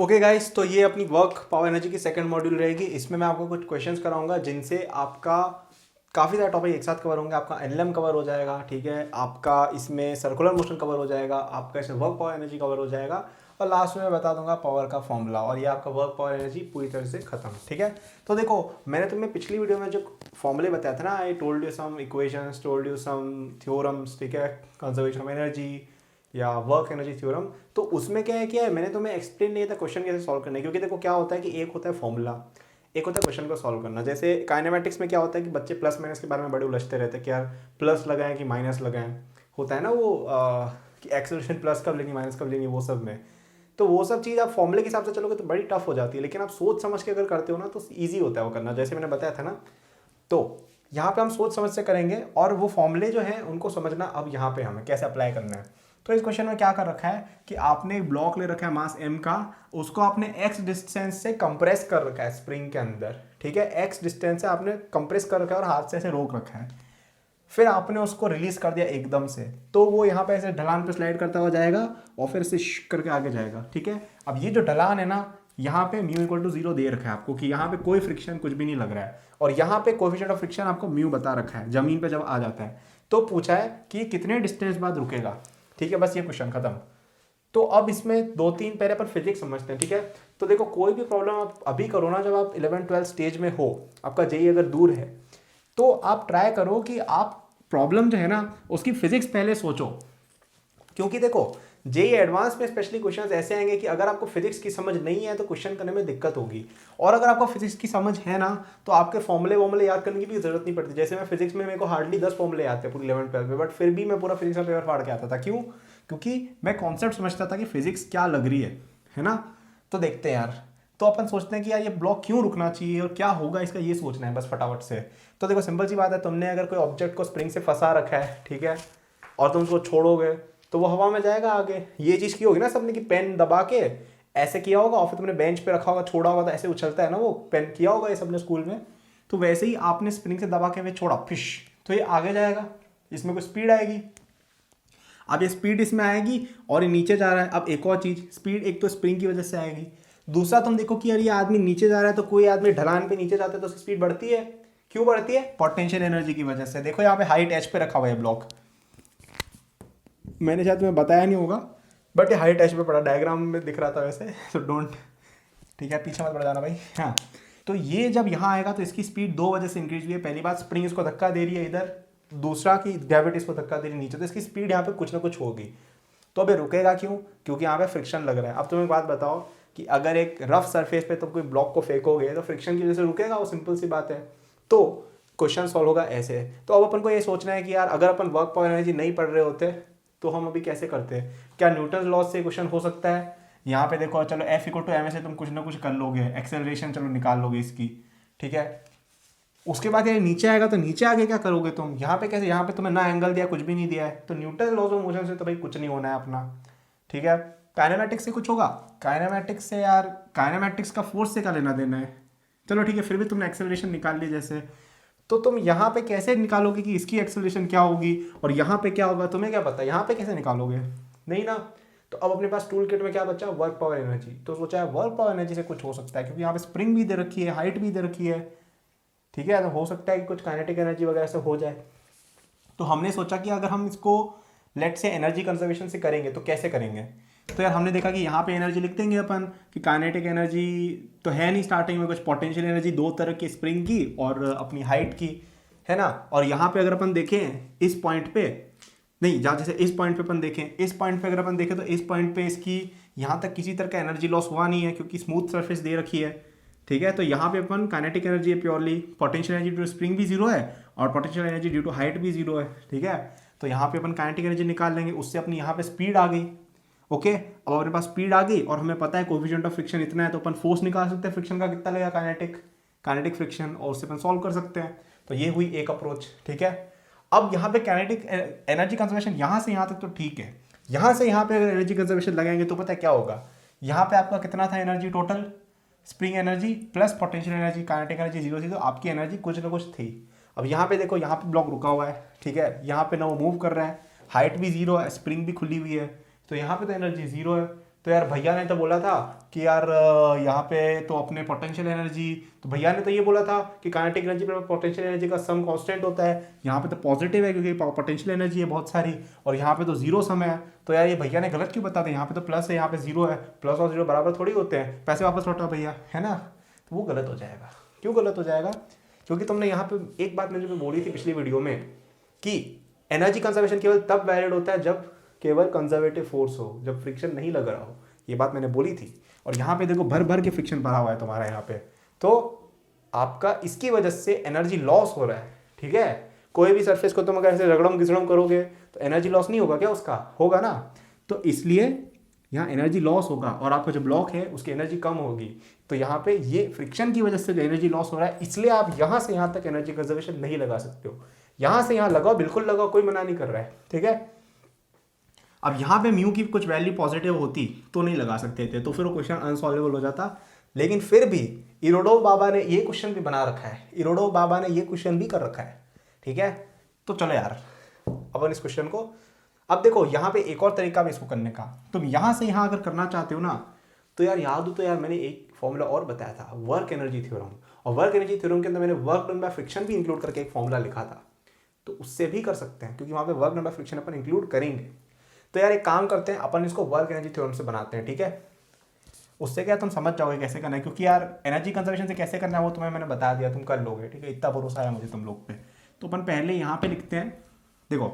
Okay guys, तो ये अपनी वर्क पावर एनर्जी की सेकंड मॉड्यूल रहेगी। इसमें मैं आपको कुछ क्वेश्चंस कराऊंगा जिनसे आपका काफ़ी सारे टॉपिक एक साथ कवर होंगे। आपका एनएलएम कवर हो जाएगा, ठीक है, आपका इसमें सर्कुलर मोशन कवर हो जाएगा, आपका इसमें वर्क पावर एनर्जी कवर हो जाएगा, और लास्ट में मैं बता दूंगा पावर का फॉर्मूला, और ये आपका वर्क पावर एनर्जी पूरी तरह से खत्म। ठीक है, तो देखो, मैंने तुम्हें पिछली वीडियो में जो फॉर्मूले बताया था ना, I told you some equations, told you some theorems, ठीक है, कंजर्वेशन ऑफ एनर्जी या वर्क एनर्जी थ्योरम। तो उसमें क्या है मैंने तुम्हें एक्सप्लेन नहीं था क्वेश्चन कैसे सॉल्व करना है, क्योंकि देखो क्या होता है कि एक होता है फॉर्मूला, एक होता है क्वेश्चन को सॉल्व करना। जैसे काइनेमेटिक्स में क्या होता है कि बच्चे प्लस माइनस के बारे में बड़े उलझते रहते हैं कि यार प्लस लगाएं कि माइनस लगाएं, होता है ना वो कि एक्सेलरेशन प्लस कब लेनी माइनस कब लेनी, वो सब में। तो वो सब चीज़ आप फॉर्मूले के हिसाब से चलोगे तो बड़ी टफ हो जाती है, लेकिन आप सोच समझ के अगर करते हो ना तो ईजी होता है वो करना, जैसे मैंने बताया था ना। तो यहाँ पे हम सोच समझ से करेंगे, और वो फॉर्मूले जो हैं उनको समझना अब यहाँ पे हमें कैसे अप्लाई करना है। तो इस क्वेश्चन में क्या कर रखा है कि आपने एक ब्लॉक ले रखा है मास m का, उसको आपने x डिस्टेंस से कंप्रेस कर रखा है स्प्रिंग के अंदर, ठीक है, x डिस्टेंस से आपने कंप्रेस कर रखा है और हाथ से ऐसे रोक रखा है। फिर आपने उसको रिलीज कर दिया एकदम से, तो वो यहाँ पे ऐसे ढलान पे स्लाइड करता हुआ जाएगा और फिर से करके आगे जाएगा। ठीक है, अब ये जो ढलान है ना, यहाँ पे म्यू इक्वल टू 0 दे रखा है आपको कि यहाँ पे कोई फ्रिक्शन कुछ भी नहीं लग रहा है, और यहाँ पे कोएफिशिएंट ऑफ फ्रिक्शन आपको म्यू बता रखा है जमीन पे जब आ जाता है। तो पूछा है कि कितने डिस्टेंस बाद रुकेगा। ठीक है, बस ये क्वेश्चन खत्म। तो अब इसमें दो तीन पहले अपन फिजिक्स समझते हैं। ठीक है, तो देखो कोई भी प्रॉब्लम आप अभी करो ना, जब आप 11-12 स्टेज में हो, आपका जेई अगर दूर है, तो आप ट्राई करो कि आप प्रॉब्लम जो है ना उसकी फिजिक्स पहले सोचो, क्योंकि देखो जेई एडवांस में स्पेशली क्वेश्चंस ऐसे आएंगे कि अगर आपको फिजिक्स की समझ नहीं है तो क्वेश्चन करने में दिक्कत होगी, और अगर आपको फिजिक्स की समझ है ना तो आपके फॉर्मूले याद करने की भी जरूरत नहीं पड़ती। जैसे मैं फिजिक्स में मेरे को हार्डली 10 फॉर्मूले आते हैं पूरी 11-12 में, बट फिर भी मैं पूरा फिजिक्स का पेपर फाड़ के आता था। क्यों? क्योंकि मैं कॉन्सेप्ट समझता था कि फिजिक्स क्या लग रही है ना। तो देखते हैं यार, तो अपन सोचते हैं कि यार ये ब्लॉक क्यों रुकना चाहिए और क्या होगा इसका, ये सोचना है बस फटाफट से। तो देखो सिंपल सी बात है, तुमने अगर कोई ऑब्जेक्ट को स्प्रिंग से फंसा रखा है, ठीक है, और तुम उसको छोड़ोगे तो वो हवा में जाएगा आगे। ये चीज़ की होगी ना सबने कि पेन दबा के ऐसे किया होगा, और फिर तुमने बेंच पे रखा होगा, छोड़ा होगा तो ऐसे उछलता है ना वो, पेन किया होगा ये सबने स्कूल में। तो वैसे ही आपने स्प्रिंग से दबा के छोड़ा फिश, तो ये आगे जाएगा, इसमें कोई स्पीड आएगी। अब ये स्पीड इसमें आएगी और ये नीचे जा रहा है। अब एक और चीज़, स्पीड एक तो स्प्रिंग की वजह से आएगी, दूसरा तुम देखो कि यार ये आदमी नीचे जा रहा है, तो कोई आदमी ढलान पे नीचे जाता है तो उसकी स्पीड बढ़ती है। क्यों बढ़ती है? पोटेंशियल एनर्जी की वजह से। देखो यहाँ पे हाइट एच पे रखा हुआ है ब्लॉक, मैंने शायद तुम्हें बताया नहीं होगा, बट ये हाइट एच पे पड़ा, डायग्राम में दिख रहा था वैसे, तो डोंट, ठीक है, पीछे मत पड़ जाना भाई। हाँ, तो ये जब यहाँ आएगा तो इसकी स्पीड दो वजह से इंक्रीज हुई है। पहली बात, स्प्रिंग इसको धक्का दे रही है इधर, दूसरा की ग्रेविटी इसको धक्का दे रही है नीचे, तो इसकी स्पीड यहाँ पे कुछ ना कुछ होगी। तो अभी रुकेगा क्यों? क्योंकि यहाँ पे फ्रिक्शन लग रहा है। अब तुम एक बात बताओ कि अगर एक रफ सरफेस पे तुम कोई ब्लॉक को फेंकोगे तो फ्रिक्शन की वजह से रुकेगा वो, सिंपल सी बात है। तो क्वेश्चन सॉल्व होगा ऐसे। तो अब अपन को ये सोचना है कि यार अगर अपन वर्क पावर एनर्जी नहीं पढ़ रहे होते तो हम अभी कैसे करते हैं। क्या न्यूटन लॉ से क्वेश्चन हो सकता है? यहाँ पे देखो, चलो एफ इक्वल टू एम से तुम कुछ ना कुछ कर लोगे, एक्सेलरेशन चलो निकाल लोगे इसकी, ठीक है। उसके बाद ये नीचे आएगा तो नीचे आगे क्या करोगे तुम? यहाँ पे कैसे? यहाँ पे तुम्हें ना एंगल दिया, कुछ भी नहीं दिया है, तो न्यूटन लॉज ऑफ मोशन से तो भाई कुछ नहीं होना है अपना, ठीक है। काइनेमेटिक्स से कुछ होगा? काइनेमेटिक्स से यार, काइनेमेटिक्स का फोर्स से क्या लेना देना है? चलो ठीक है, फिर भी तुमने एक्सेलरेशन निकाल ली जैसे, तो तुम यहाँ पे कैसे निकालोगे कि इसकी एक्सेलरेशन क्या होगी और यहाँ पे क्या होगा? तुम्हें क्या पता, यहाँ पे कैसे निकालोगे? नहीं ना। तो अब अपने पास टूल किट में क्या बचा? Work power energy. तो सोचा है वर्क पावर एनर्जी से कुछ हो सकता है, क्योंकि यहाँ पे स्प्रिंग भी दे रखी है, हाइट भी दे रखी है, ठीक है, तो हो सकता है कि कुछ काइनेटिक एनर्जी वगैरह से हो जाए। तो हमने सोचा कि अगर हम इसको लेट से एनर्जी कंजर्वेशन से करेंगे तो कैसे करेंगे। तो यार हमने देखा कि यहाँ पे एनर्जी लिख देंगे अपन कि काइनेटिक एनर्जी तो है नहीं स्टार्टिंग में, कुछ पोटेंशियल एनर्जी दो तरह की, स्प्रिंग की और अपनी हाइट की, है ना। और यहाँ पे अगर अपन देखें इस पॉइंट पे, नहीं जहाँ जैसे इस पॉइंट पे अपन देखें, इस पॉइंट पे अगर अपन देखें तो इस पॉइंट पे इसकी यहाँ तक किसी तरह का एनर्जी लॉस हुआ नहीं है क्योंकि स्मूथ सरफेस दे रखी है, ठीक है। तो यहाँ पे अपन काइनेटिक एनर्जी है purely, potential energy due to spring भी जीरो है और potential energy due to height भी जीरो है, ठीक है। तो यहाँ पे अपन काइनेटिक एनर्जी निकाल लेंगे, उससे अपनी यहाँ पे स्पीड आ गई। ओके, अब अपने पास स्पीड आ गई और हमें पता है कोएफिशिएंट ऑफ फ्रिक्शन इतना है, तो अपन फोर्स निकाल सकते हैं फ्रिक्शन का कितना लगेगा, काइनेटिक फ्रिक्शन, और उससे अपन सॉल्व कर सकते हैं। तो ये हुई एक अप्रोच, ठीक है। अब यहाँ पे काइनेटिक एनर्जी कंजर्वेशन यहाँ से यहाँ तक तो ठीक है, यहाँ से यहाँ पे अगर एनर्जी कंजर्वेशन लगाएंगे तो पता है क्या होगा। यहाँ पे आपका कितना था energy total? Spring energy plus potential energy, kinetic energy zero थी, तो आपकी एनर्जी कुछ ना कुछ थी। अब यहाँ पे देखो, यहाँ पे ब्लॉक रुका हुआ है, ठीक है, यहाँ पे ना वो मूव कर रहा है, हाइट भी जीरो है, स्प्रिंग भी खुली हुई है, तो यहाँ पे तो एनर्जी जीरो है। तो यार भैया ने तो बोला था कि यार यहाँ पे तो अपने पोटेंशियल एनर्जी, तो भैया ने तो ये बोला था कि काइनेटिक एनर्जी पर पोटेंशियल एनर्जी का सम कांस्टेंट होता है, यहाँ पे तो पॉजिटिव है क्योंकि पोटेंशियल एनर्जी है बहुत सारी, और यहाँ पे तो जीरो सम है। तो यार ये भैया ने गलत क्यों बता दिया, यहाँ पे तो प्लस है यहाँ पे जीरो है, प्लस और जीरो बराबर थोड़ी होते हैं, पैसे वापस लौटा भैया, है ना। तो वो गलत हो जाएगा। क्यों गलत हो जाएगा? क्योंकि तुमने यहाँ पे एक बात मैंने बोली थी पिछली वीडियो में कि एनर्जी कंजर्वेशन केवल तब वैलिड होता है जब केवल कंजर्वेटिव फोर्स हो, जब फ्रिक्शन नहीं लग रहा हो। ये बात मैंने बोली थी। और यहाँ पे देखो भर भर के फ्रिक्शन भरा हुआ है तुम्हारा यहाँ पे, तो आपका इसकी वजह से एनर्जी लॉस हो रहा है, ठीक है। कोई भी सरफेस को तुम अगर ऐसे रगड़म घिसड़म करोगे तो एनर्जी लॉस नहीं होगा क्या? उसका होगा ना। तो इसलिए यहाँ एनर्जी लॉस होगा और आपका जो ब्लॉक है उसकी एनर्जी कम होगी। तो यहाँ पे ये फ्रिक्शन की वजह से जो एनर्जी लॉस हो रहा है, इसलिए आप यहाँ से यहाँ तक एनर्जी कंजर्वेशन नहीं लगा सकते हो। यहाँ से यहाँ लगाओ, बिल्कुल लगाओ, कोई मना नहीं कर रहा है, ठीक है। अब यहाँ पे म्यू की कुछ वैल्यू पॉजिटिव होती तो नहीं लगा सकते थे, तो फिर वो क्वेश्चन अनसॉल्वेबल हो जाता। लेकिन फिर भी इरोडोव बाबा ने ये क्वेश्चन भी बना रखा है, इरोडोव बाबा ने ये क्वेश्चन भी कर रखा है, ठीक है। तो चलो यार अपन इस क्वेश्चन को, अब देखो यहाँ पे एक और तरीका भी इसको करने का। तुम यहाँ से यहाँ अगर करना चाहते हो ना, तो यार याद हो तो यार मैंने एक फॉर्मूला और बताया था, वर्क एनर्जी थ्योरम, और वर्क एनर्जी थ्योरम के अंदर मैंने वर्क डन बाय फ्रिक्शन भी इंक्लूड करके एक फॉर्मूला लिखा था। तो उससे भी कर सकते हैं क्योंकि वहाँ पे work done by friction upon include करेंगे। तो यार एक काम करते हैं, अपन इसको वर्क एनर्जी थ्योरम से बनाते हैं, ठीक है। उससे क्या तुम समझ जाओगे कैसे करना है, क्योंकि यार एनर्जी कंजर्वेशन से कैसे करना है वो तुम्हें मैंने बता दिया, तुम कर लोगे, ठीक है। इतना भरोसा है मुझे तुम लोग पे। तो अपन पहले यहाँ पे लिखते हैं, देखो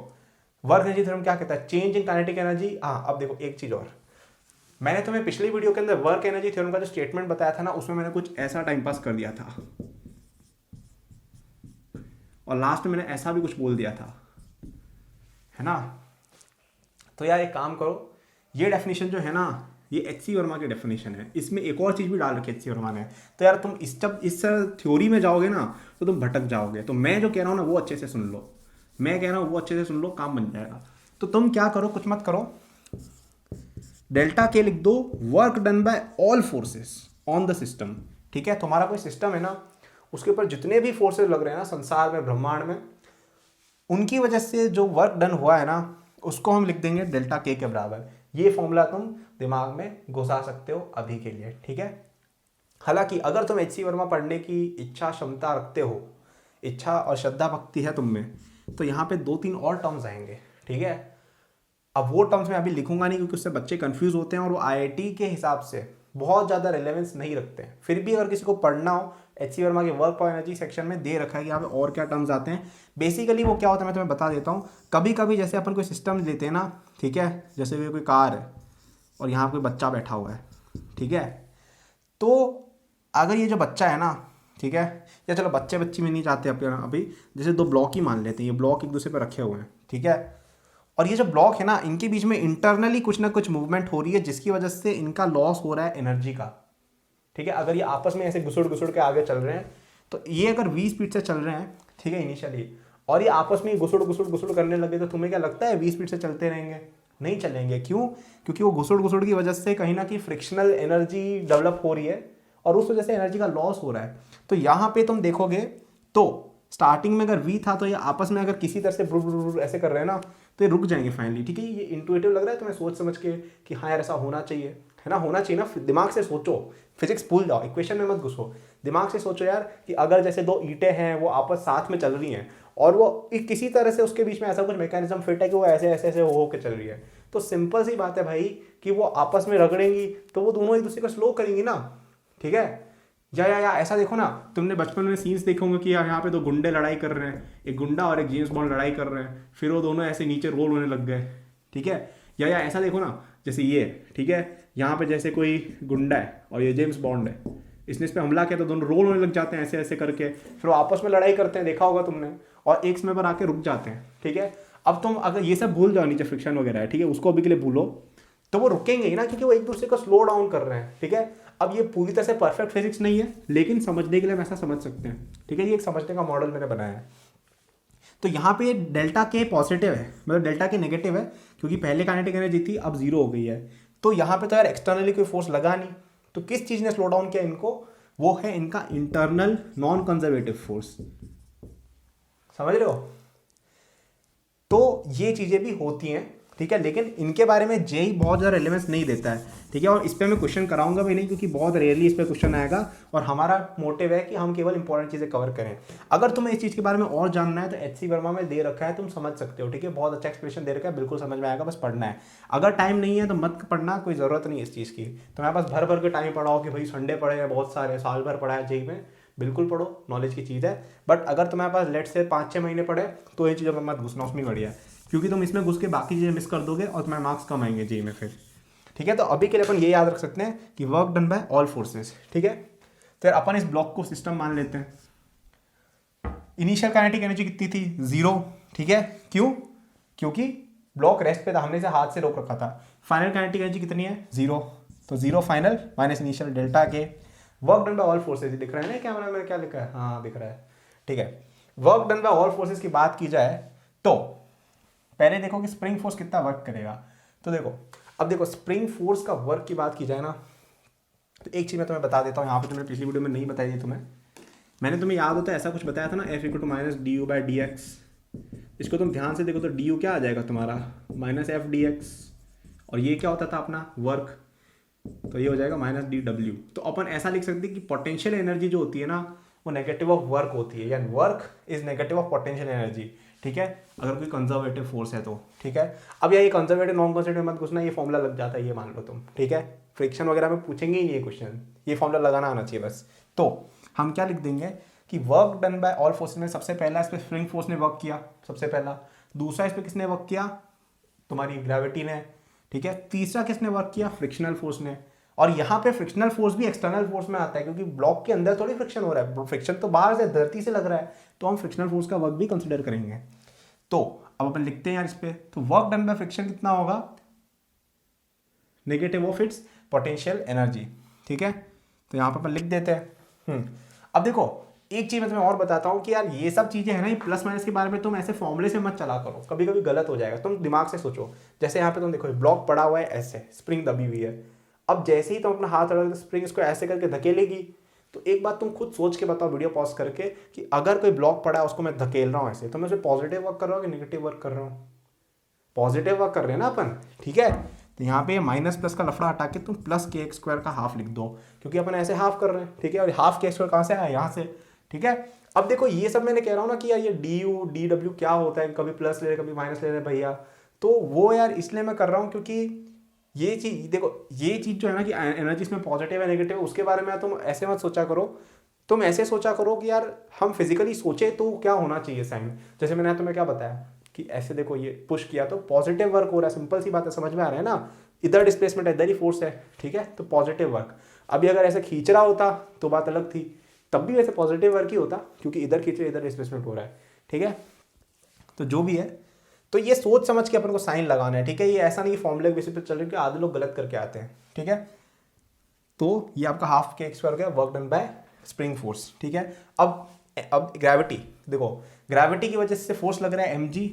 वर्क एनर्जी थ्योरम क्या कहता है, चेंज इन काइनेटिक एनर्जी। हाँ अब देखो एक चीज़ और, मैंने तुम्हें पिछली वीडियो के अंदर वर्क एनर्जी थ्योरम का जो स्टेटमेंट बताया था ना, उसमें मैंने कुछ ऐसा टाइम पास कर दिया था और लास्ट में मैंने ऐसा भी कुछ बोल दिया था, है ना। तो यार एक काम करो, ये डेफिनेशन जो है ना, ये एच.सी. वर्मा की डेफिनेशन है, इसमें एक और चीज़ भी डाल रखी है एच.सी. वर्मा ने। तो यार तुम जब इस थ्योरी में जाओगे ना तो तुम भटक जाओगे। तो मैं जो कह रहा हूँ ना वो अच्छे से सुन लो, मैं कह रहा हूँ वो अच्छे से सुन लो, काम बन जाएगा। तो तुम क्या करो, कुछ मत करो, डेल्टा के लिख दो, work done by all forces on the system, ठीक है। तुम्हारा कोई सिस्टम है ना, उसके ऊपर जितने भी फोर्सेस लग रहे हैं ना संसार में, ब्रह्मांड में, उनकी वजह से जो वर्क डन हुआ है ना, उसको हम लिख देंगे डेल्टा के बराबर। ये फॉर्मूला तुम दिमाग में घुसा सकते हो अभी के लिए, ठीक है। हालांकि अगर तुम एच.सी. वर्मा पढ़ने की इच्छा क्षमता रखते हो, इच्छा और श्रद्धा भक्ति है तुम में, तो यहाँ पे 2-3 और टर्म्स आएंगे, ठीक है। अब वो टर्म्स मैं अभी लिखूंगा नहीं क्योंकि उससे बच्चे कंफ्यूज होते हैं और वो आईआईटी के हिसाब से बहुत ज़्यादा रिलेवेंस नहीं रखते हैं। फिर भी अगर किसी को पढ़ना हो, एच.सी. वर्मा के वर्क और एनर्जी सेक्शन में दे रखा है कि यहाँ पे और क्या टर्म्स आते हैं। बेसिकली वो क्या होता है मैं तुम्हें बता देता हूँ। कभी कभी जैसे अपन कोई सिस्टम लेते हैं ना, ठीक है, जैसे कोई कार है और यहाँ कोई बच्चा बैठा हुआ है, ठीक है। तो अगर ये जो बच्चा है ना, ठीक है, या चलो बच्चे बच्ची में नहीं जाते अभी, जैसे 2 ब्लॉक ही मान लेते हैं, ये ब्लॉक एक दूसरे पर रखे हुए हैं, ठीक है। और ये जो ब्लॉक है ना, इनके बीच में इंटरनली कुछ ना कुछ मूवमेंट हो रही है जिसकी वजह से इनका लॉस हो रहा है एनर्जी का, ठीक है। अगर ये आपस में ऐसे घुसुड़ घुसुड़ के आगे चल रहे हैं, तो ये अगर 20 स्पीड से चल रहे हैं, ठीक है, इनिशियली, और ये आपस में घुसुड़ घुसुड़ घुसुड़ करने लगे, तो तुम्हें क्या लगता है 20 स्पीड से चलते रहेंगे? नहीं चलेंगे। क्यों? क्योंकि वो घुसुड़ घुसुड़ की वजह से कहीं ना कहीं फ्रिक्शनल एनर्जी डेवलप हो रही है और उस वजह से एनर्जी का लॉस हो रहा है। तो यहाँ पे तुम देखोगे तो स्टार्टिंग में अगर वी था तो ये आपस में अगर किसी तरह से ऐसे कर रहे हैं ना, तो ये रुक जाएंगे फाइनली, ठीक है। ये इंटुइटिव लग रहा है तुम्हें सोच समझ के कि हाँ यार ऐसा होना चाहिए, है ना, होना चाहिए ना। दिमाग से सोचो, फिजिक्स भूल जाओ, इक्वेशन में मत घुसो, दिमाग से सोचो यार कि अगर जैसे 2 ईंटें हैं वो आपस साथ में चल रही हैं और वो किसी तरह से उसके बीच में ऐसा कुछ मैकेनिज्म फिट है कि वो ऐसे ऐसे ऐसे हो के चल रही है, तो सिंपल सी बात है भाई कि वो आपस में रगड़ेंगी तो वो दोनों एक दूसरे को स्लो करेंगी ना, ठीक है। या ऐसा देखो ना, तुमने बचपन में सीन्स देखे होंगे कि यार यहाँ पे 2 गुंडे लड़ाई कर रहे हैं, एक गुंडा और एक जेम्स बॉन्ड लड़ाई कर रहे हैं, फिर वो दोनों ऐसे नीचे रोल होने लग गए, ठीक है। या ऐसा देखो ना, जैसे ये, ठीक है, यहाँ पे जैसे कोई गुंडा है और ये जेम्स बॉन्ड है, इसने इस पर हमला किया तो दोनों रोल होने लग जाते हैं ऐसे ऐसे करके, फिर वो आपस में लड़ाई करते हैं, देखा होगा तुमने, और एक समय पर आके रुक जाते हैं, ठीक है। अब तुम अगर ये सब भूल जाओ, नीचे फ्रिक्शन वगैरह है, ठीक है, उसको अभी के लिए भूलो, तो वो रुकेंगे ही ना, क्योंकि वो एक दूसरे को स्लो डाउन कर रहे हैं, ठीक है। अब ये पूरी तरह से परफेक्ट फिजिक्स नहीं है, लेकिन समझने के लिए हम ऐसा समझ सकते हैं, ठीक है। ये एक समझने का मॉडल मैंने बनाया है। तो यहाँ पे डेल्टा के पॉजिटिव है, मतलब डेल्टा के नेगेटिव है, क्योंकि पहले काइनेटिक एनर्जी थी अब 0 हो गई है। तो यहाँ पे तो यार एक्सटर्नली कोई फोर्स लगा नहीं, तो किस चीज़ ने स्लो डाउन किया इनको? वो है इनका इंटरनल नॉन कंजर्वेटिव फोर्स, समझ रहे हो। तो ये चीज़ें भी होती हैं, ठीक है, लेकिन इनके बारे में जेई बहुत ज़्यादा रिलेवेंस नहीं देता है, ठीक है। और इस पर मैं क्वेश्चन कराऊंगा भी नहीं, क्योंकि बहुत रेयरली इस पर क्वेश्चन आएगा, और हमारा मोटिव है कि हम केवल इंपॉर्टेंट चीज़ें कवर करें। अगर तुम्हें इस चीज़ के बारे में और जानना है तो HC वर्मा में दे रखा है, तुम समझ सकते हो, ठीक है। बहुत अच्छा एक्सप्लेनेशन दे रखा है, बिल्कुल समझ में आएगा, बस पढ़ना है। अगर टाइम नहीं है तो मत पढ़ना, कोई ज़रूरत नहीं है इस चीज़ की। तुम्हारे पास भर भर के टाइम पढ़ाओ कि भाई संडे पढ़े हैं बहुत सारे, साल भर पढ़ा है जेई में, बिल्कुल पढ़ो, नॉलेज की चीज़ है। बट अगर तुम्हारे पास लेट से 5-6 महीने पढ़े तो ये चीज़ों में मत घुसना, उसमें बढ़िया है, क्योंकि तुम इसमें घुस के बाकी चीज़ें मिस कर दोगे और तुम्हारे मार्क्स कम आएंगे जेई में फिर, ठीक है। तो अभी के लिए अपन ये याद रख सकते हैं कि work done by all forces, ठीक है। तो यार अपन इस ब्लॉक को सिस्टम मान लेते हैं। इनिशियल काइनेटिक एनर्जी कितनी थी? 0, ठीक है। क्यों? क्योंकि ब्लॉक रेस्ट पे था, हमने इसे हाथ से रोक रखा था। फाइनल काइनेटिक एनर्जी कितनी है? 0, तो 0 फाइनल माइनस इनिशियल डेल्टा के। Work done by all forces दिख रहा है ना कैमरा में, क्या लिखा है? हाँ दिख रहा है, ठीक है। Work done by all forces की बात की जाए तो पहले देखो कि स्प्रिंग फोर्स कितना वर्क करेगा। तो देखो, अब देखो स्प्रिंग फोर्स का वर्क की बात की जाए ना, तो एक चीज़ मैं तुम्हें बता देता हूँ, यहाँ पे तुमने पिछली वीडियो में नहीं बताई थी तुम्हें, मैंने तुम्हें याद होता है ऐसा कुछ बताया था ना, F = -du/dx। इसको तुम ध्यान से देखो तो du क्या आ जाएगा तुम्हारा? -f/dx, और ये क्या होता था अपना वर्क, तो ये हो जाएगा -dw। तो अपन ऐसा लिख सकते हैं कि पोटेंशियल एनर्जी जो होती है ना, वो नेगेटिव ऑफ वर्क होती है, यानी work is negative of potential energy, ठीक है, अगर कोई कंजर्वेटिव फोर्स है तो, ठीक है। अब ये कंजर्वेटिव नॉन कंजर्वेटिव मत घुसना, ये फॉर्मूला लग जाता है, ये मान लो तुम, ठीक है। फ्रिक्शन वगैरह में पूछेंगे ही नहीं ये क्वेश्चन, ये फॉर्मूला लगाना आना चाहिए बस। तो हम क्या लिख देंगे कि work done by all forces में सबसे पहला इस पर स्प्रिंग फोर्स ने वर्क किया सबसे पहला, दूसरा इस पर किसने वर्क किया? तुम्हारी ग्रेविटी ने, ठीक है। तीसरा किसने वर्क किया? फ्रिक्शनल फोर्स ने। और यहाँ पे फ्रिक्शनल फोर्स भी एक्सटर्नल फोर्स में आता है, क्योंकि ब्लॉक के अंदर थोड़ी फ्रिक्शन हो रहा है, फ्रिक्शन तो बाहर से धरती से लग रहा है, तो हम फ्रिक्शनल फोर्स का वर्क भी कंसिडर करेंगे। तो अब अपन लिखते हैं यार इस पे, तो वर्क डन बाय फ्रिक्शन कितना होगा? Negative of its potential energy, ठीक है। तो यहाँ पर अपन लिख देते हैं। अब देखो एक चीज मैं तुम्हें और बताता हूँ कि यार ये सब चीजें है ना, ये प्लस माइनस के बारे में तुम ऐसे फॉर्मूले से मत चला करो, कभी कभी गलत हो जाएगा, तुम दिमाग से सोचो। जैसे यहाँ पे तुम देखो ब्लॉक पड़ा हुआ है ऐसे, स्प्रिंग दबी हुई है, अब जैसे ही तुम अपना हाथ रखोगे तो स्प्रिंग इसको ऐसे करके धकेलेगी। तो एक बात तुम खुद सोच के बताओ वीडियो पॉज करके कि अगर कोई ब्लॉक पड़ा है उसको मैं धकेल रहा हूँ ऐसे, तो मैं उसमें पॉजिटिव वर्क कर रहा हूँ कि नेगेटिव वर्क कर रहा हूँ? पॉजिटिव वर्क कर रहे हैं ना अपन, ठीक है। तो यहाँ पे माइनस प्लस का लफड़ा हटा के तुम +kx² का हाफ लिख दो, क्योंकि अपन ऐसे हाफ कर रहे हैं, ठीक है। और हाफ kx² कहाँ से आया? यहाँ से, ठीक है। अब देखो ये सब मैंने कह रहा हूँ ना कि यार ये du dw क्या होता है, कभी प्लस ले रहे कभी माइनस ले रहे भैया, तो वो यार इसलिए मैं कर रहा हूँ क्योंकि ये चीज देखो, ये चीज जो है ना कि एनर्जी इसमें पॉजिटिव है नेगेटिव, उसके बारे में तुम ऐसे मत सोचा करो, तुम ऐसे सोचा करो कि यार हम फिजिकली सोचे तो क्या होना चाहिए साइन। जैसे मैंने तुम्हें क्या बताया कि ऐसे देखो ये पुश किया तो पॉजिटिव वर्क हो रहा है, सिंपल सी बात है, समझ में आ रहा है ना, इधर डिस्प्लेसमेंट है इधर ही फोर्स है, ठीक है, तो पॉजिटिव वर्क। अभी अगर ऐसे खींच रहा होता तो बात अलग थी, तब भी वैसे पॉजिटिव वर्क ही होता, क्योंकि इधर खींच रहे इधर डिस्प्लेसमेंट हो रहा है, ठीक है। तो जो भी है, तो ये सोच समझ के अपन को साइन लगाना है, ठीक है। ये ऐसा नहीं फॉर्मूले के बेसिस पे चल रही है कि आधे लोग गलत करके आते हैं, ठीक है। तो ये आपका हाफ kx² हो गया work done by spring force, ठीक है। अब ग्रेविटी देखो, ग्रेविटी की वजह से फोर्स लग रहा है mg,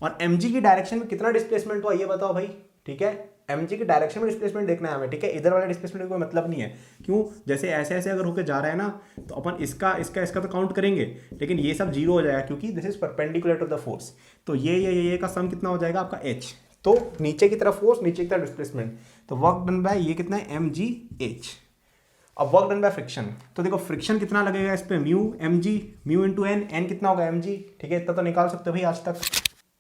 और mg की डायरेक्शन में कितना डिस्प्लेसमेंट हुआ ये बताओ भाई, ठीक है। mg की डायरेक्शन में डिस्प्लेसमेंट देखना है हमें, ठीक है। इधर वाले डिस्प्लेसमेंट का कोई मतलब नहीं है, क्यों? जैसे ऐसे ऐसे अगर होकर जा रहा है ना, तो अपन इसका तो काउंट करेंगे, लेकिन ये सब जीरो हो जाएगा क्योंकि this is perpendicular to the force. तो ये का सम कितना हो जाएगा आपका h, तो नीचे की तरफ फोर्स नीचे की तरफ डिस्प्लेसमेंट, तो वर्क डन बाय ये कितना है mgh। अब वर्क डन बाय फ्रिक्शन, तो देखो फ्रिक्शन कितना लगेगा इस पे, mu mg, mu into n कितना होगा mg, ठीक है। इतना तो निकाल सकते हो भाई आज तक।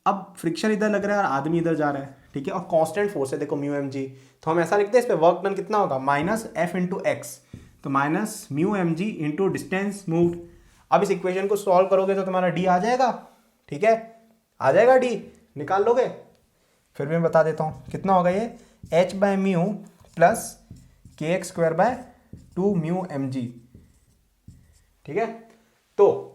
अब फ्रिक्शन इधर लग रहा है और आदमी इधर जा रहा है, ठीक है, और कांस्टेंट फोर्स है देखो म्यू mg, तो हम ऐसा लिखते हैं इस पे वर्क डन कितना होगा -f इंटू एक्स, तो -mu mg into distance moved. अब इस इक्वेशन को सॉल्व करोगे तो तुम्हारा d आ जाएगा, ठीक है, आ जाएगा d, निकाल लोगे? फिर भी मैं बता देता हूँ कितना होगा ये, h/μ plus kx²/2 mu mg, ठीक है। तो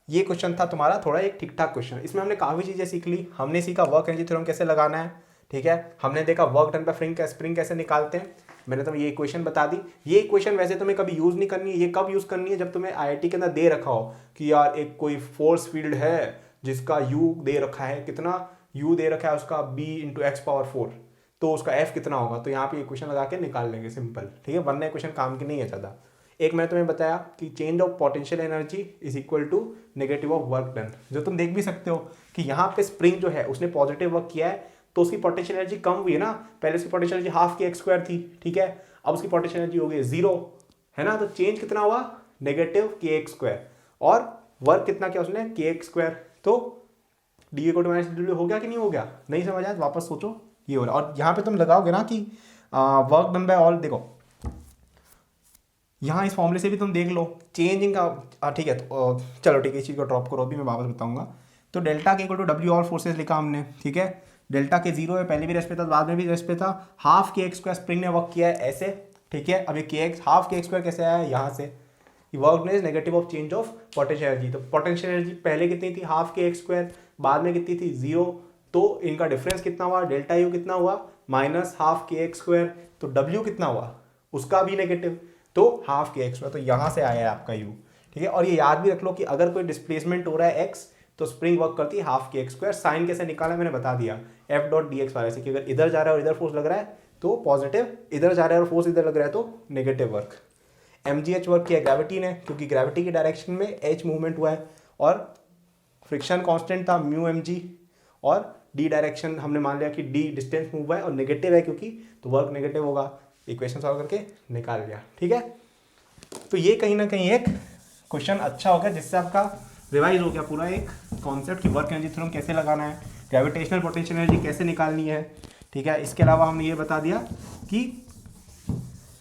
ये क्वेश्चन था तुम्हारा थोड़ा एक ठीक ठाक क्वेश्चन, इसमें हमने काफ़ी चीज़ें सीख ली। हमने सीखा वर्क एनर्जी थ्योरम कैसे लगाना है, ठीक है। हमने देखा वर्क डन बाय स्प्रिंग कैसे निकालते हैं, मैंने तुम्हें ये इक्वेशन बता दी। ये इक्वेशन वैसे तुम्हें कभी यूज़ नहीं करनी है, ये कब यूज़ करनी है? जब तुम्हें आईआईटी के अंदर दे रखा हो कि यार एक कोई फोर्स फील्ड है जिसका यू दे रखा है, कितना यू दे रखा है उसका b × x⁴, तो उसका f कितना होगा, तो यहाँ पे इक्वेशन लगा के निकाल लेंगे सिंपल, ठीक है, वरना इक्वेशन काम की नहीं है ज़्यादा। एक मैंने तुम्हें बताया कि change of potential energy is equal to negative of work done, जो तुम देख भी सकते हो कि यहाँ पे स्प्रिंग जो है उसने पॉजिटिव वर्क किया है तो उसकी पोटेंशियल एनर्जी कम हुई है ना। पहले उसकी पोटेंशियल एनर्जी हाफ के एक्स स्क्वायर थी, ठीक है, अब उसकी पोटेंशियल एनर्जी हो गई 0, है ना। तो चेंज कितना हुआ, नेगेटिव के एक्स स्क्वायर, और वर्क कितना किया उसने, के एक्स स्क्वायर। तो D equal to minus W हो गया कि नहीं हो गया, नहीं समझ आया वापस सोचो, ये हो रहा है। और यहाँ पे तुम लगाओगे ना कि वर्क डन बाय ऑल, देखो यहाँ इस फॉर्मूले से भी तुम देख लो चेंजिंग का, ठीक है। तो चलो ठीक है, इस चीज़ को ड्रॉप करो, अभी मैं वापस बताऊंगा। तो delta K equal to W all forces लिखा हमने, ठीक है। डेल्टा के 0 है, पहले भी रेस्ट पे था, बाद में भी रेस्ट पे था। हाफ के एक्स स्क्वायर स्प्रिंग ने वर्क किया है ऐसे, ठीक है। अभी के एक्स हाफ के एक्स स्क्वायर कैसे आया है, यहाँ से, work is negative of change of potential energy. तो पोटेंशियल एनर्जी पहले कितनी थी, हाफ के एक्स स्क्वायर, बाद में कितनी थी, 0। तो इनका डिफरेंस कितना हुआ, डेल्टा यू कितना हुआ, माइनस हाफ के एक्स स्क्वायर। तो डब्ल्यू कितना हुआ, उसका भी नेगेटिव, तो हाफ के एक्स स्क्वायर। तो यहाँ से आया है आपका यू, ठीक है। और ये याद भी रख लो कि अगर कोई डिस्प्लेसमेंट हो रहा है एक्स तो स्प्रिंग वर्क करती है हाफ के एक्स स्क्वायर। साइन कैसे निकाला मैंने बता दिया, एफ डॉट डी एक्स वाले से, कि अगर इधर जा रहा है और इधर फोर्स लग रहा है तो पॉजिटिव, इधर जा रहा है और फोर्स इधर लग रहा है तो नेगेटिव वर्क। mgh वर्क किया ग्रेविटी ने, क्योंकि ग्रेविटी की डायरेक्शन में h मूवमेंट हुआ है, और फ्रिक्शन कांस्टेंट था म्यू mg, और d डायरेक्शन हमने मान लिया कि d डिस्टेंस मूव हुआ है और नेगेटिव है क्योंकि, तो वर्क नेगेटिव होगा। इक्वेशन सॉल्व करके निकाल लिया, ठीक है। तो ये कहीं ना कहीं एक क्वेश्चन अच्छा हो गया, जिससे आपका रिवाइज हो गया पूरा एक कॉन्सेप्ट कि वर्क एनर्जी थ्योरम कैसे लगाना है, ग्रेविटेशनल पोटेंशियल एनर्जी कैसे निकालनी है, ठीक है। इसके अलावा हमने ये बता दिया कि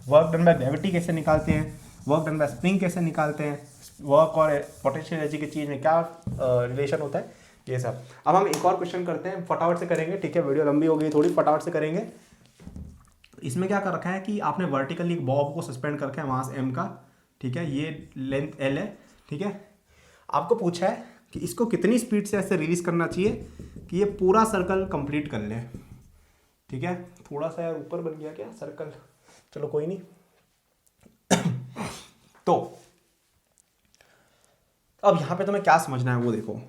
वर्क डन बाय ग्रेविटी कैसे निकालते हैं, वर्क डन बाय स्प्रिंग कैसे निकालते हैं, वर्क और पोटेंशियल एनर्जी के चीज़ में क्या रिलेशन होता है, ये सब। अब हम एक और क्वेश्चन करते हैं, फटाफट से करेंगे, ठीक है। वीडियो लंबी हो गई थोड़ी, फटाफट से करेंगे। इसमें क्या कर रखा है कि आपने वर्टिकली एक बॉब को सस्पेंड करके वहाँ से एम का, ठीक है, ये लेंथ एल है, ठीक है। आपको पूछा है कि इसको कितनी स्पीड से ऐसे रिलीज करना चाहिए कि ये पूरा सर्कल कंप्लीट कर ले, ठीक है। थोड़ा सा यार ऊपर बन गया क्या सर्कल, चलो कोई नहीं। तो अब यहां पे तुम्हें क्या समझना है वो देखो,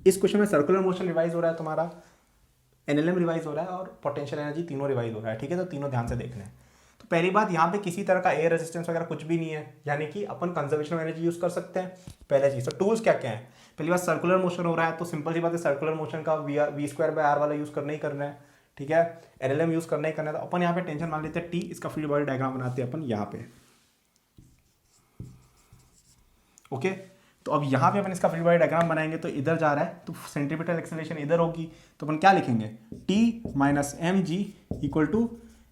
इस क्वेश्चन में सर्कुलर मोशन रिवाइज हो रहा है तुम्हारा, एनएलएम रिवाइज हो रहा है और पोटेंशियल एनर्जी तीनों रिवाइज हो रहा है, ठीक है। तो तीनों ध्यान से देखना है। तो पहली बात, यहाँ पे किसी तरह का एयर रेजिस्टेंस वगैरह कुछ भी नहीं है, यानी कि अपन कंजर्वेशन ऑफ एनर्जी यूज कर सकते हैं, पहले चीज। तो टूल्स क्या क्या है, पहली बात सर्कुलर मोशन हो रहा है, तो सिंपल सी बात है, सर्कुलर मोशन का वी स्क्वायर बाय आर वाला यूज करना ही करना है, ठीक है। एनएलएम यूज करना ही करना है। तो अपन यहाँ पे टेंशन मान लेते हैं टी, इसका फ्री बॉडी डायग्राम बनाते हैं अपन यहाँ पे, ओके। तो अब यहाँ पे अपन इसका फ्री बॉडी डायग्राम बनाएंगे, तो इधर जा रहा है तो सेंट्रीपिटल एक्सेलरेशन इधर होगी, तो अपन क्या लिखेंगे, T minus M G equal to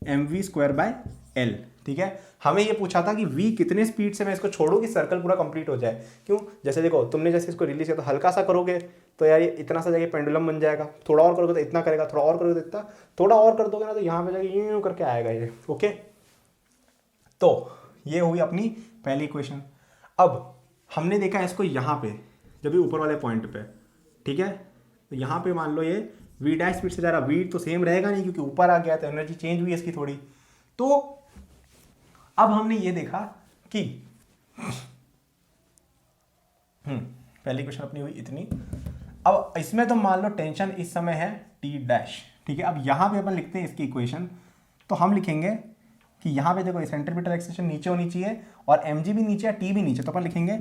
M V square by L, ठीक है। हमें ये पूछा था कि v कितने स्पीड से मैं इसको छोड़ूं कि सर्कल पूरा कंप्लीट हो जाए। क्यों, जैसे देखो तुमने जैसे इसको रिलीज किया तो हल्का सा करोगे तो यार ये इतना सा जाके पेंडुलम बन जाएगा, थोड़ा और करोगे तो इतना करेगा, थोड़ा और करोगे तो इतना, थोड़ा और कर दोगे ना तो यहाँ पे जाके यूं करके आएगा ये, ओके। तो ये हुई अपनी पहली इक्वेशन। अब हमने देखा है इसको यहाँ पे, जब भी ऊपर वाले पॉइंट पे, ठीक है। तो यहाँ पे मान लो ये v डैश स्पीड से जा रहा, v तो सेम रहेगा नहीं क्योंकि ऊपर आ गया तो एनर्जी चेंज हुई इसकी थोड़ी। तो अब हमने ये देखा कि पहली क्वेश्चन अपनी हुई इतनी। अब इसमें तो मान लो टेंशन इस समय है टी डैश, ठीक है। अब यहाँ पे अपन लिखते हैं इसकी इक्वेशन, तो हम लिखेंगे कि यहाँ पे देखो सेंट्रीपिटल एक्सेलरेशन नीचे होनी चाहिए और mg भी नीचे है, t भी नीचे, तो अपन लिखेंगे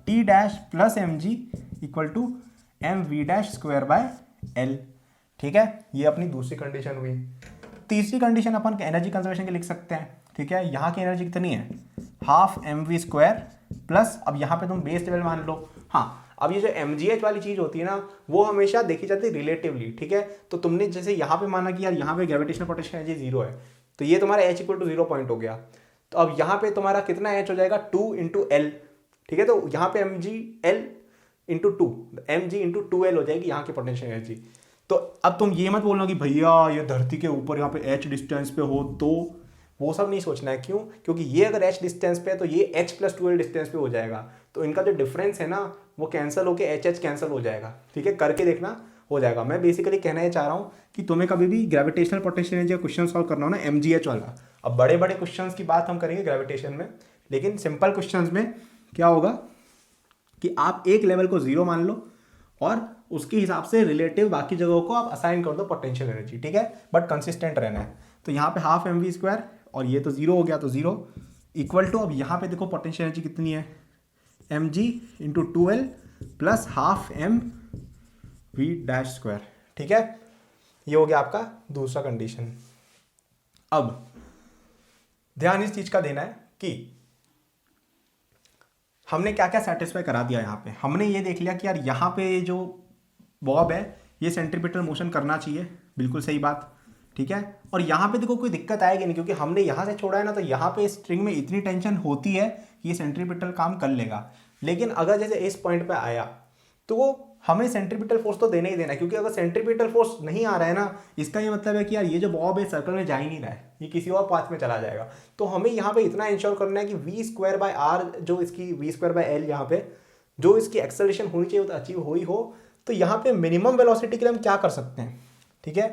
t dash plus mg equal to M V dash square by L, ठीक है। ये अपनी दूसरी कंडीशन हुई। तीसरी कंडीशन अपन एनर्जी कंजर्वेशन के लिख सकते हैं, ठीक है। यहाँ की एनर्जी कितनी है, half M V square plus, अब यहाँ पे तुम बेस लेवल मान लो, हाँ। अब ये जो mgh वाली चीज़ होती है ना, वो हमेशा देखी जाती है रिलेटिवली, ठीक है। तो तुमने जैसे यहाँ पे माना कि यार यहाँ पे ग्रेविटेशनल पोटेंशियल एनर्जी 0 है, तो ये तुम्हारा h इक्वल टू 0 पॉइंट हो गया। तो अब यहाँ पे तुम्हारा कितना h हो जाएगा, 2 इंटू एल, ठीक है। तो यहाँ पे mg l into 2, mg into 2l हो जाएगी यहाँ की पोटेंशियल एनर्जी। तो अब तुम ये मत बोलना कि भैया ये धरती के ऊपर यहाँ पे h डिस्टेंस पे हो, तो वो सब नहीं सोचना है। क्यों, क्योंकि ये अगर h डिस्टेंस पे है तो ये h प्लस 2l डिस्टेंस पे हो जाएगा, तो इनका जो डिफरेंस है ना वो कैंसिल होके h कैंसिल हो जाएगा, ठीक है। करके देखना हो जाएगा। मैं बेसिकली कहना ये चाह रहा हूँ कि तुम्हें कभी भी ग्रेविटेशनल पोटेंशियल एनर्जी का क्वेश्चन सॉल्व करना हो ना mgh वाला, अब बड़े बड़े क्वेश्चंस की बात हम करेंगे ग्रेविटेशन में, लेकिन सिंपल क्वेश्चंस में क्या होगा कि आप एक लेवल को 0 मान लो और उसके हिसाब से रिलेटिव बाकी जगहों को आप असाइन कर दो पोटेंशियल एनर्जी, ठीक है। बट कंसिस्टेंट रहना है। तो यहाँ पे हाफ एम वी स्क्वायर और ये तो 0 हो गया, तो 0 इक्वल टू, अब यहाँ पे देखो पोटेंशियल एनर्जी कितनी है, M G into 2L plus half M V dash square. ठीक है, ये हो गया आपका दूसरा कंडीशन। अब ध्यान इस चीज का देना है कि हमने क्या क्या सेटिस्फाई करा दिया। यहाँ पे हमने ये देख लिया कि यार यहाँ पे जो बॉब है ये सेंट्रीपिटल मोशन करना चाहिए, बिल्कुल सही बात। ठीक है, और यहाँ पे देखो कोई दिक्कत आएगी नहीं क्योंकि हमने यहाँ से छोड़ा है ना, तो यहाँ पे स्ट्रिंग में इतनी टेंशन होती है कि ये सेंट्रीपिटल काम कर लेगा। लेकिन अगर जैसे इस पॉइंट पे आया तो हमें सेंट्रीपिटल फोर्स तो देना ही देना है, क्योंकि अगर सेंट्रीपिटल फोर्स नहीं आ रहा है ना, इसका ये मतलब है कि यार ये जो बॉब है सर्कल में जा ही नहीं रहा है, ये किसी और पाथ में चला जाएगा। तो हमें यहाँ पे इतना इंश्योर करना है कि v²/r जो इसकी v²/L यहाँ पे जो इसकी एक्सेलरेशन होनी चाहिए वो तो अचीव हुई हो। तो यहाँ पे मिनिमम वेलोसिटी के लिए हम क्या कर सकते हैं, ठीक है।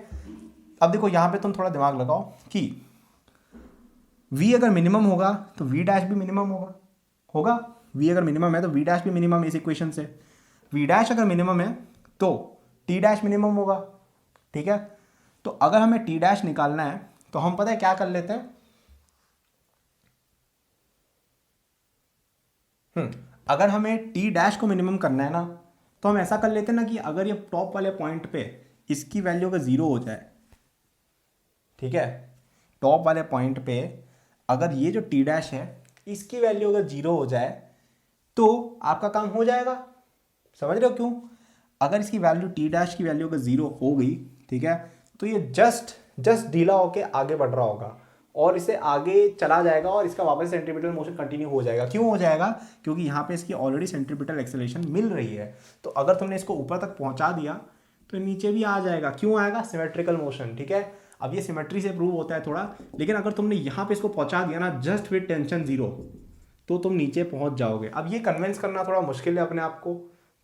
अब देखो यहाँ पे तुम थोड़ा दिमाग लगाओ कि v अगर मिनिमम होगा तो v डैश भी मिनिमम होगा। v अगर मिनिमम है तो v डैश भी मिनिमम है इस इक्वेशन से। v डैश अगर मिनिमम है तो t डैश मिनिमम होगा। ठीक है, तो अगर हमें t डैश निकालना है तो हम पता है क्या कर लेते हैं, अगर हमें t डैश को मिनिमम करना है ना तो हम ऐसा कर लेते हैं ना कि अगर ये टॉप वाले पॉइंट पे इसकी वैल्यू अगर 0 हो जाए, ठीक है, टॉप वाले पॉइंट पे अगर ये जो t डैश है इसकी वैल्यू अगर 0 हो जाए तो आपका काम हो जाएगा। समझ रहे हो क्यों? अगर इसकी वैल्यू t डैश की वैल्यू अगर 0 हो गई, ठीक है, तो ये जस्ट ढीला होके आगे बढ़ रहा होगा और इसे आगे चला जाएगा और इसका वापस सेंट्रीपिटल मोशन कंटिन्यू हो जाएगा। क्यों हो जाएगा? क्योंकि यहाँ पे इसकी ऑलरेडी सेंट्रीपिटल एक्सेलरेशन मिल रही है। तो अगर तुमने इसको ऊपर तक पहुंचा दिया तो नीचे भी आ जाएगा। क्यों आएगा? Symmetrical motion. ठीक है, अब ये सिमेट्री से प्रूव होता है थोड़ा, लेकिन अगर तुमने यहाँ पे इसको पहुंचा दिया ना जस्ट विद टेंशन 0 तो तुम नीचे पहुंच जाओगे। अब ये कन्विंस करना थोड़ा मुश्किल है अपने आप को,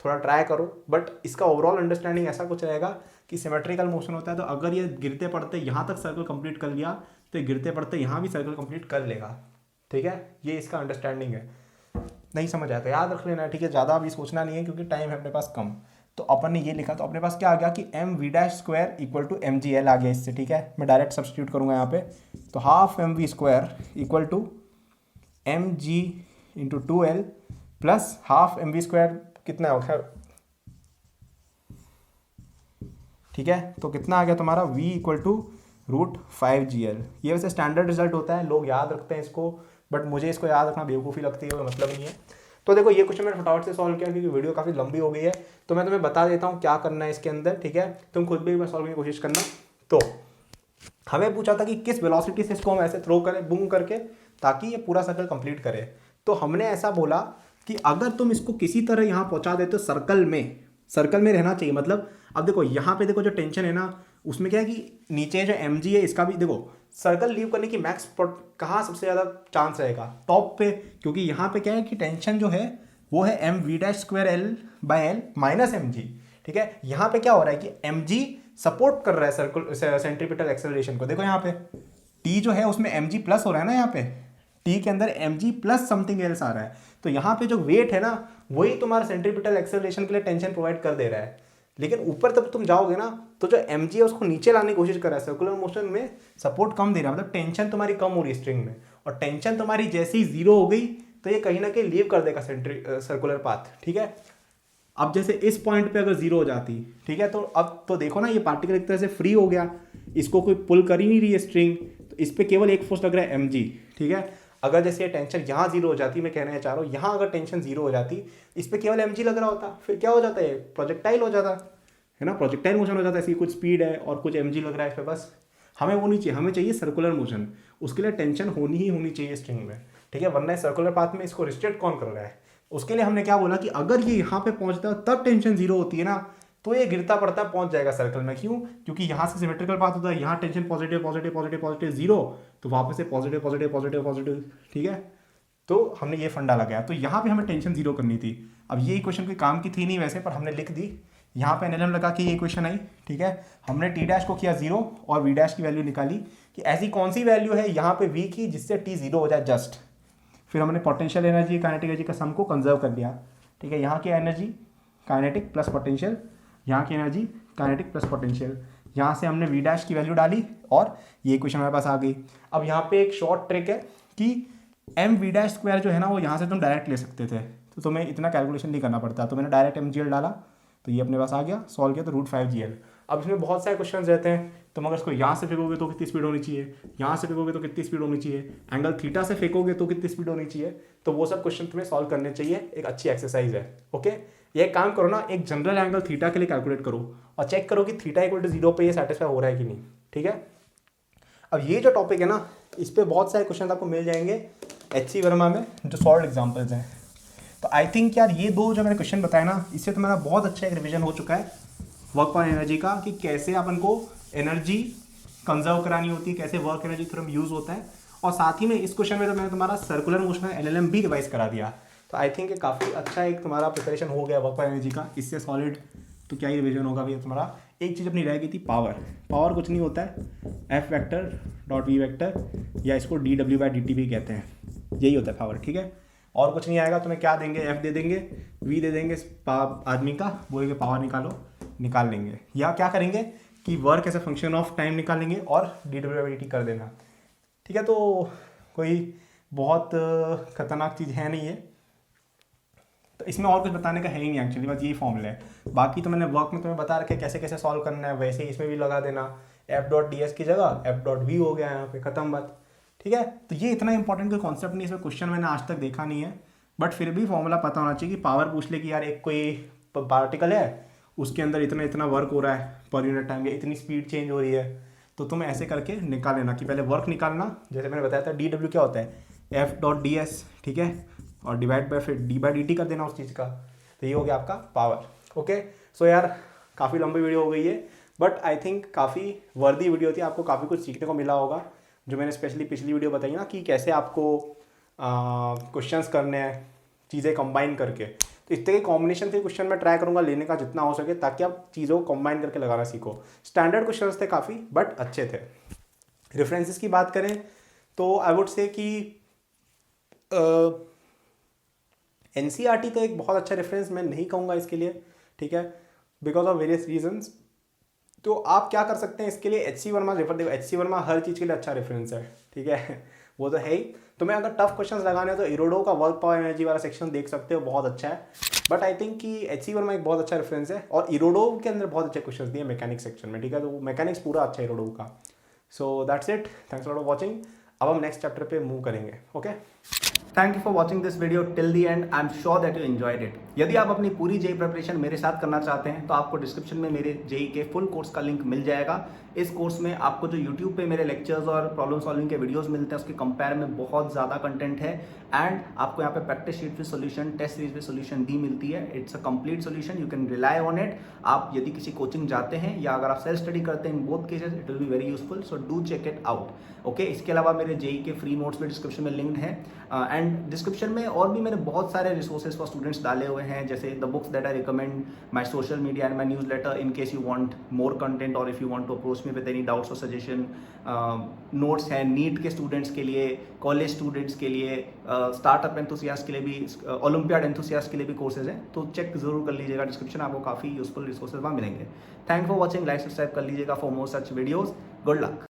थोड़ा ट्राई करो, बट इसका ओवरऑल अंडरस्टैंडिंग ऐसा कुछ रहेगा कि सिमेट्रिकल मोशन होता है। तो अगर ये गिरते पड़ते यहाँ तक सर्कल कंप्लीट कर लिया तो ये गिरते पड़ते यहाँ भी सर्कल कंप्लीट कर लेगा। ठीक है, ये इसका अंडरस्टैंडिंग है। नहीं समझ आया तो याद रख लेना। ठीक है, ज़्यादा अभी सोचना नहीं है क्योंकि टाइम है अपने पास कम। तो अपन ने ये लिखा तो अपने पास क्या आ गया कि M V dash square equal to M G L आ गया इससे। ठीक है, मैं डायरेक्ट सब्सटीट्यूट करूँगा यहाँ पे, तो half M V square equal to M G into 2L plus half M V square कितना है खैर, ठीक है, तो कितना आ गया तुम्हारा v इक्वल टू √5GL। ये वैसे स्टैंडर्ड रिजल्ट होता है, लोग याद रखते हैं इसको, बट मुझे इसको याद रखना बेवकूफ़ी लगती है, मतलब नहीं है। तो देखो ये क्वेश्चन मैंने फटाफट से सॉल्व किया क्योंकि वीडियो काफ़ी लंबी हो गई है, तो मैं तुम्हें बता देता हूँ क्या करना है इसके अंदर। ठीक है, तुम खुद भी सॉल्व की कोशिश करना। तो हमें पूछा था कि किस वेलोसिटी से इसको हम ऐसे थ्रो करें बूम करके ताकि ये पूरा सर्कल कंप्लीट करे। तो हमने ऐसा बोला कि अगर तुम इसको किसी तरह यहाँ पहुँचा देते हो सर्कल में रहना चाहिए। मतलब अब देखो यहाँ पे देखो जो टेंशन है ना उसमें क्या है कि नीचे जो एम जी है इसका भी देखो सर्कल लीव करने की मैक्स कहाँ सबसे ज़्यादा चांस रहेगा, टॉप पे, क्योंकि यहाँ पे क्या है कि टेंशन जो है वो है M V dash square L by L minus M G. ठीक है, यहाँ पे क्या हो रहा है कि एम जी सपोर्ट कर रहा है सर्कल सेंट्रीपिटल एक्सेलरेशन को। देखो यहाँ पे टी जो है उसमें एम जी प्लस हो रहा है ना, यहाँ पे टी के अंदर M G plus something else आ रहा है। तो यहाँ पे जो वेट है ना वही तुम्हारा सेंट्रीपिटल एक्सेलरेशन के लिए टेंशन प्रोवाइड कर दे रहा है। लेकिन ऊपर तब तुम जाओगे ना तो जो एम जी है उसको नीचे लाने की कोशिश कर रहा है, सर्कुलर मोशन में सपोर्ट कम दे रहा है, मतलब टेंशन तुम्हारी कम हो रही है स्ट्रिंग में। और टेंशन तुम्हारी जैसे ही 0 हो गई तो ये कहीं ना कहीं लीव कर देगा सर्कुलर पाथ। ठीक है, अब जैसे इस पॉइंट पे अगर 0 हो जाती, ठीक है, तो अब तो देखो ना ये पार्टिकल एक तरह से फ्री हो गया, इसको कोई पुल कर ही नहीं रही है स्ट्रिंग, तो इस पर केवल एक फोर्स लग रहा है एम जी। ठीक है, अगर जैसे ये टेंशन यहाँ 0 हो जाती, मैं कहना चाह रहा हूँ यहाँ अगर टेंशन 0 हो जाती, इस पर केवल एम जी लग रहा होता, फिर क्या हो जाता है, प्रोजेक्टाइल हो जाता है ना, प्रोजेक्टाइल मोशन हो जाता है। इसकी कुछ स्पीड है और कुछ एम जी लग रहा है इस पर, बस हमें वो नहीं चाहिए, हमें चाहिए सर्कुलर मोशन। उसके लिए टेंशन होनी चाहिए स्ट्रिंग में। ठीक है, वरना सर्कुलर पाथ में इसको रिस्ट्रिक्ट कौन कर रहा है। उसके लिए हमने क्या बोला कि अगर ये यहाँ पे पहुँचता है तब टेंशन 0 होती है ना, तो ये गिरता पड़ता पहुंच जाएगा सर्कल में। क्यों? क्योंकि यहाँ से सिमेट्रिकल पाथ होता है, यहाँ tension positive positive positive positive 0, तो वापस से पॉजिटिव पॉजिटिव पॉजिटिव पॉजिटिव। ठीक है, तो हमने ये फंडा लगाया, तो यहाँ पे हमें टेंशन 0 करनी थी। अब ये इक्वेशन कोई काम की थी नहीं वैसे, पर हमने लिख दी, यहाँ पे एनएलएम लगा के ये इक्वेशन आई। ठीक है, हमने टी डैश को किया 0 और वी डैश की वैल्यू निकाली कि ऐसी कौन सी वैल्यू है यहाँ पे वी की जिससे टी 0 हो जाए जस्ट। फिर हमने पोटेंशियल एनर्जी काइनेटिक एनर्जी का सम को कंजर्व कर लिया। ठीक है, यहाँ की एनर्जी काइनेटिक प्लस पोटेंशियल, यहाँ की एनर्जी काइनेटिक प्लस पोटेंशियल, यहाँ से हमने वी डैश की वैल्यू डाली और ये इक्वेशन हमारे पास आ गई। अब यहाँ पे एक शॉर्ट ट्रिक है कि एम वी डैश स्क्वायर जो है ना वो यहाँ से तुम डायरेक्ट ले सकते थे, तो तुम्हें इतना कैलकुलेशन नहीं करना पड़ता। तो मैंने डायरेक्ट एम जी एल डाला तो ये अपने पास आ गया, सॉल्व किया तो √5GL। अब इसमें बहुत सारे क्वेश्चन रहते हैं, तुम अगर इसको यहाँ से फेंकोगे तो कितनी स्पीड होनी चाहिए, यहाँ से फेंकोगे तो कितनी स्पीड होनी चाहिए, एंगल थीटा से फेंकोगे तो कितनी स्पीड होनी चाहिए, तो वो सब क्वेश्चन तुम्हें सॉल्व करने चाहिए। एक अच्छी एक्सरसाइज है। ओके, ये काम करो ना, एक जनरल एंगल थीटा के लिए कैलकुलेट करो और चेक करो कि थीटा इक्वल टू 0 पे ये सेटिस्फाई हो रहा है कि नहीं। ठीक है, अब ये जो टॉपिक है ना, इस पर बहुत सारे क्वेश्चन आपको मिल जाएंगे HC वर्मा में जो सॉल्व एग्जाम्पल्स हैं। तो आई थिंक यार ये दो जो मैंने क्वेश्चन बताया ना, इससे तुम्हारा बहुत अच्छा एक रिवीजन हो चुका है वर्क ऑन एनर्जी का, कि कैसे अपन को एनर्जी कंजर्व करानी होती है, कैसे वर्क एनर्जी थ्योरम यूज होता है। और साथ ही में इस क्वेश्चन में तो मैंने तुम्हारा सर्कुलर मोशन LLM भी रिवाइज करा दिया। तो आई थिंक काफ़ी अच्छा एक तुम्हारा प्रिपरेशन हो गया वर्क ऑन एनर्जी का। इससे सॉलिड तो क्या ही रिवीजन होगा भैया तुम्हारा। एक चीज़ अपनी रह गई थी, पावर कुछ नहीं होता है, F vector dot V vector, या इसको dW/dt भी कहते हैं, यही होता है पावर। ठीक है, और कुछ नहीं आएगा। तुम्हें क्या देंगे, F दे देंगे, V दे देंगे आदमी का, बोलेंगे पावर निकालो, निकाल लेंगे। या क्या करेंगे कि work as a function of time निकाल लेंगे और dW/dt कर देना। ठीक है, तो कोई बहुत खतरनाक चीज़ है नहीं है, तो इसमें और कुछ बताने का है ही नहीं एक्चुअली, बस यही फॉर्मूला है। बाकी तो मैंने वर्क में तुम्हें बता रखे कैसे कैसे सॉल्व करना है, वैसे ही इसमें भी लगा देना। F.ds की जगह F.v हो गया यहाँ पे, खत्म बात। ठीक है, तो ये इतना इंपॉर्टेंट कोई कॉन्सेप्ट नहीं, इसमें क्वेश्चन मैंने आज तक देखा नहीं है, बट फिर भी फॉर्मूला पता होना चाहिए कि पावर पूछ ले कि यार एक कोई पार्टिकल है, उसके अंदर इतना इतना वर्क हो रहा है पर यूनिट टाइम, या इतनी स्पीड चेंज हो रही है, तो तुम ऐसे करके निकाल लेना कि पहले वर्क निकालना। जैसे मैंने बताया था dW क्या होता है, F.ds, ठीक है, और डिवाइड बाय फिर d/dt कर देना उस चीज़ का, तो ये हो गया आपका पावर। ओके, सो यार काफ़ी लंबी वीडियो हो गई है, बट आई थिंक काफ़ी वर्दी वीडियो थी, आपको काफ़ी कुछ सीखने को मिला होगा। जो मैंने स्पेशली पिछली वीडियो बताई ना कि कैसे आपको क्वेश्चंस करने हैं चीज़ें कंबाइन करके, तो इस तरह के कॉम्बिनेशन से क्वेश्चन मैं ट्राई करूँगा लेने का जितना हो सके, ताकि आप चीज़ों को कंबाइन करके लगाना सीखो। स्टैंडर्ड क्वेश्चंस थे काफ़ी, बट अच्छे थे। रेफरेंसेस की बात करें तो आई वुड से कि NCERT तो एक बहुत अच्छा रेफरेंस मैं नहीं कहूँगा इसके लिए, ठीक है, बिकॉज ऑफ वेरियस रीजंस। तो आप क्या कर सकते हैं इसके लिए, HC वर्मा रेफर देखो, HC वर्मा हर चीज़ के लिए अच्छा रेफरेंस है। ठीक है, वो तो है ही। तुम्हें अगर टफ क्वेश्चंस लगाने हैं तो इरोडो का वर्क पावर एनर्जी वाला सेक्शन देख सकते हो, बहुत अच्छा है। बट आई थिंक कि HC वर्मा एक बहुत अच्छा रेफरेंस है, और इरोडो के अंदर बहुत अच्छे क्वेश्चन दिए मैकेनिक्स सेक्शन में। ठीक है, तो मैकेनिक्स पूरा अच्छा है इरोडो का। So that's it, thanks for watching. अब हम नेक्स्ट चैप्टर पे मूव करेंगे। Okay, thank you for watching this video till the and. I am sure that you enjoyed it. यदि आप अपनी पूरी जेई प्रिपरेशन मेरे साथ करना चाहते हैं तो आपको डिस्क्रिप्शन में मेरे जेई के फुल कोर्स का लिंक मिल जाएगा। इस कोर्स में आपको जो यूट्यूब पे मेरे लेक्चर्स और प्रॉब्लम सॉल्विंग के वीडियोस मिलते हैं, उसके कंपेयर में बहुत ज़्यादा कंटेंट है, एंड आपको यहाँ पे प्रैक्टिस शीट पे सोल्यूशन, टेस्ट सीरीज पे सोल्यूशन भी मिलती है। It's a complete solution, you can rely on it. आप यदि किसी कोचिंग जाते हैं या अगर आप सेल्फ स्टडी करते हैं, in both cases it will be very useful, so do check it out. Okay, इसके अलावा मेरे जेई के फ्री नोट्स भी डिस्क्रिप्शन में लिंक्ड हैं, एंड डिस्क्रिप्शन में और भी मैंने बहुत सारे रिसोर्सेज फॉर स्टूडेंट्स डाले हुए हैं, जैसे the books that I recommend, my social media and my newsletter in case you want more content, और if you want to approach me with any doubts और सजेशन। नोट्स हैं नीट के students के लिए, कॉलेज स्टूडेंट्स के लिए, startup enthusiast के लिए भी, ओलंपियाड एंथुसियास्ट के लिए भी कोर्सेज हैं, तो चेक जरूर कर लीजिएगा डिस्क्रिप्शन, आपको काफ़ी यूजफुल रिसोर्सेज वहाँ मिलेंगे। Thank for watching, like subscribe कर लीजिएगा for more such videos. Good luck.